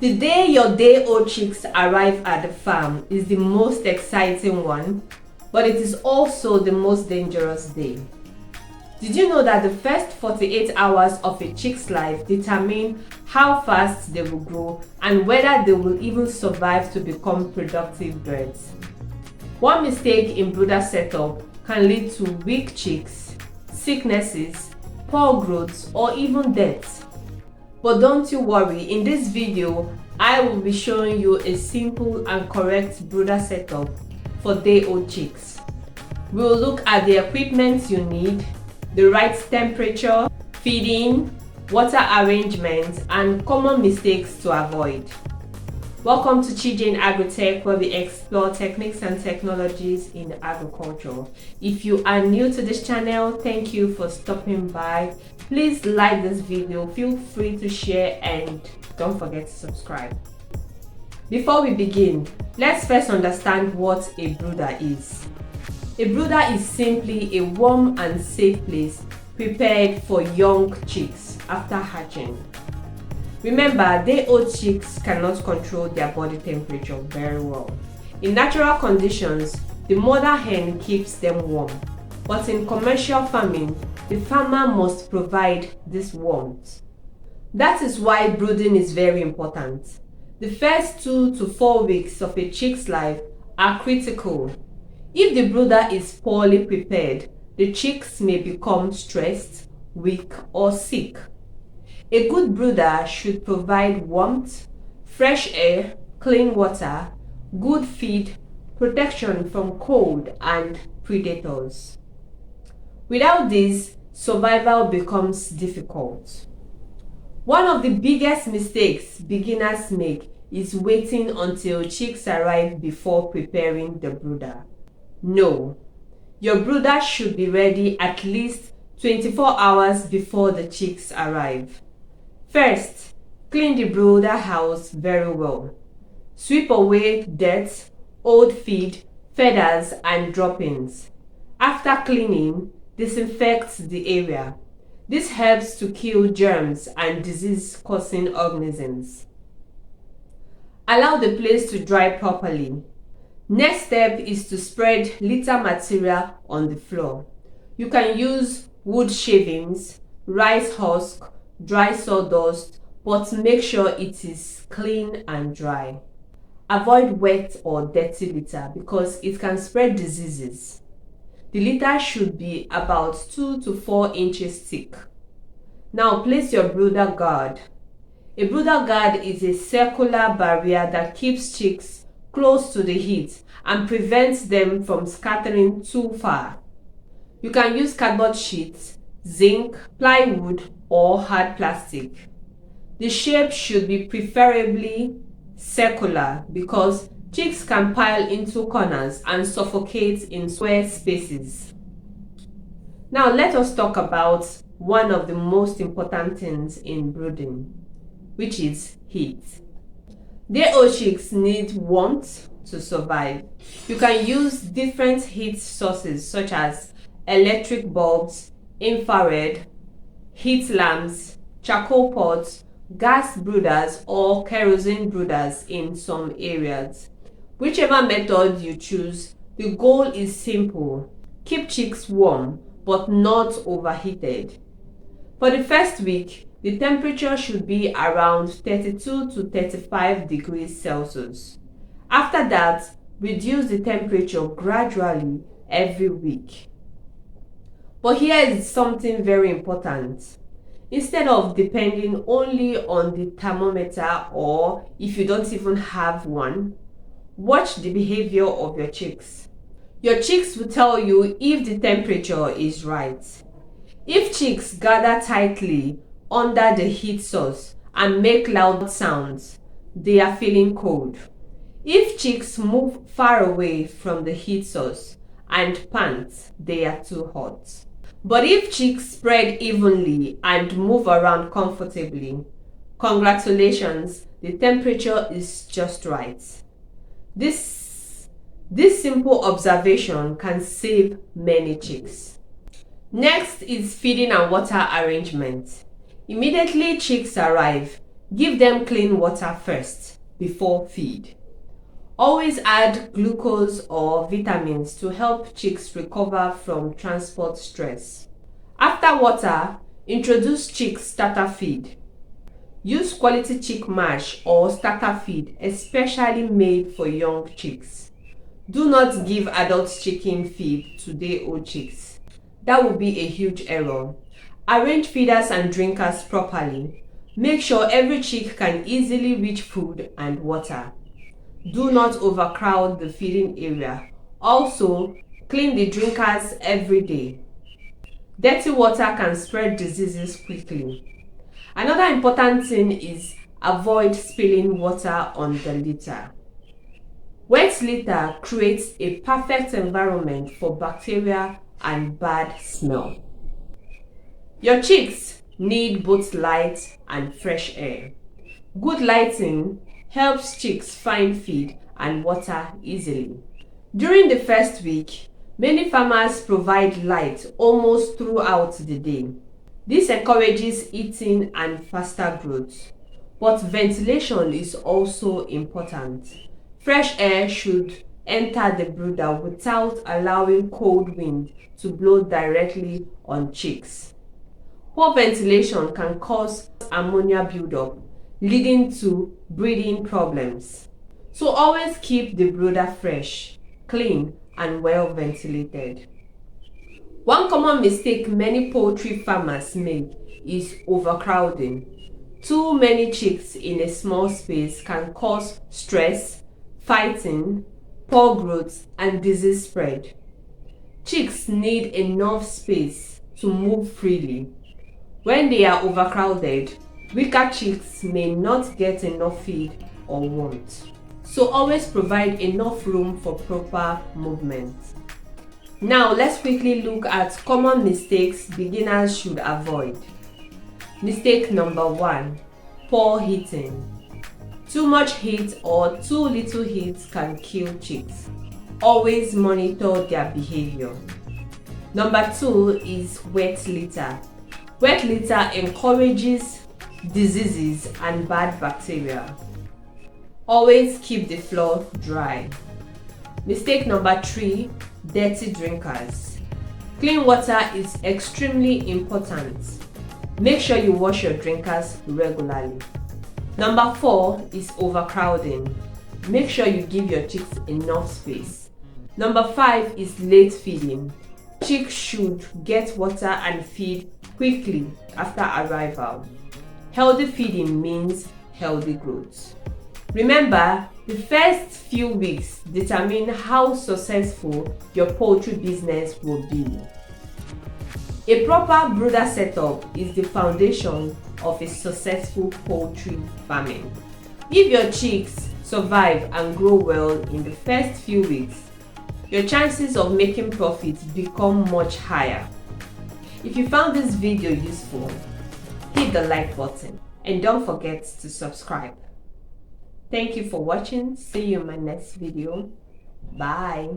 The day your day-old chicks arrive at the farm is the most exciting one, but it is also the most dangerous day. Did you know that the first 48 hours of a chick's life determine how fast they will grow and whether they will even survive to become productive birds? One mistake in brooder setup can lead to weak chicks, sicknesses, poor growth, or even death. But don't you worry, in this video, I will be showing you a simple and correct brooder setup for day-old chicks. We will look at the equipment you need, the right temperature, feeding, water arrangement, and common mistakes to avoid. Welcome to ChiJane Agritech, where we explore techniques and technologies in agriculture. If you are new to this channel, thank you for stopping by. Please like this video, feel free to share, and don't forget to subscribe. Before we begin, let's first understand what a brooder is. A brooder is simply a warm and safe place prepared for young chicks after hatching. Remember, day-old chicks cannot control their body temperature very well. In natural conditions, the mother hen keeps them warm, but in commercial farming, the farmer must provide this warmth. That is why brooding is very important. The first 2 to 4 weeks of a chick's life are critical. If the brooder is poorly prepared, the chicks may become stressed, weak, or sick. A good brooder should provide warmth, fresh air, clean water, good feed, protection from cold and predators. Without this, survival becomes difficult. One of the biggest mistakes beginners make is waiting until chicks arrive before preparing the brooder. No, your brooder should be ready at least 24 hours before the chicks arrive. First, clean the brooder house very well. Sweep away dirt, old feed, feathers, and droppings. After cleaning, disinfect the area. This helps to kill germs and disease-causing organisms. Allow the place to dry properly. Next step is to spread litter material on the floor. You can use wood shavings, rice husk, dry sawdust, but make sure it is clean and dry. Avoid wet or dirty litter because it can spread diseases. The litter should be about 2 to 4 inches thick. Now place your brooder guard. A brooder guard is a circular barrier that keeps chicks close to the heat and prevents them from scattering too far. You can use cardboard sheets, zinc, plywood, or hard plastic. The shape should be preferably circular because chicks can pile into corners and suffocate in square spaces. Now let us talk about one of the most important things in brooding, which is heat. Day-old chicks need warmth to survive. You can use different heat sources such as electric bulbs, infrared, heat lamps, charcoal pots, gas brooders, or kerosene brooders in some areas. Whichever method you choose, the goal is simple. Keep chicks warm, but not overheated. For the first week, the temperature should be around 32 to 35 degrees Celsius. After that, reduce the temperature gradually every week. But here is something very important. Instead of depending only on the thermometer, or if you don't even have one, watch the behavior of your chicks. Your chicks will tell you if the temperature is right. If chicks gather tightly under the heat source and make loud sounds, they are feeling cold. If chicks move far away from the heat source and pant, they are too hot. But if chicks spread evenly and move around comfortably, congratulations, the temperature is just right. This simple observation can save many chicks. Next is feeding and water arrangement. Immediately chicks arrive, Give them clean water first before feed. Always add glucose or vitamins to help chicks recover from transport stress. After water, introduce chicks starter feed. Use quality chick mash or starter feed, especially made for young chicks. Do not give adult chicken feed to day-old chicks. That would be a huge error. Arrange feeders and drinkers properly. Make sure every chick can easily reach food and water. Do not overcrowd the feeding area. Also, clean the drinkers every day. Dirty water can spread diseases quickly. Another important thing is avoid spilling water on the litter. Wet litter creates a perfect environment for bacteria and bad smell. Your chicks need both light and fresh air. Good lighting helps chicks find feed and water easily. During the first week, many farmers provide light almost throughout the day. This encourages eating and faster growth. But ventilation is also important. Fresh air should enter the brooder without allowing cold wind to blow directly on chicks. Poor ventilation can cause ammonia buildup, leading to breeding problems. So always keep the brooder fresh, clean, and well ventilated. One common mistake many poultry farmers make is overcrowding. Too many chicks in a small space can cause stress, fighting, poor growth, and disease spread. Chicks need enough space to move freely. When they are overcrowded, weaker chicks may not get enough feed or warmth. So always provide enough room for proper movement. Now let's quickly look at common mistakes beginners should avoid. Mistake number 1. Poor heating. Too much heat or too little heat can kill chicks. Always monitor their behavior. Number 2 is wet litter. Wet litter encourages diseases and bad bacteria. Always keep the floor dry. Mistake number 3, dirty drinkers. Clean water is extremely important. Make sure you wash your drinkers regularly. Number 4 is overcrowding. Make sure you give your chicks enough space. Number 5 is late feeding. Chicks should get water and feed quickly after arrival. Healthy feeding means healthy growth. Remember, the first few weeks determine how successful your poultry business will be. A proper brooder setup is the foundation of a successful poultry farming. If your chicks survive and grow well in the first few weeks, your chances of making profits become much higher. If you found this video useful, hit the like button and don't forget to subscribe. Thank you for watching. See you in my next video. Bye.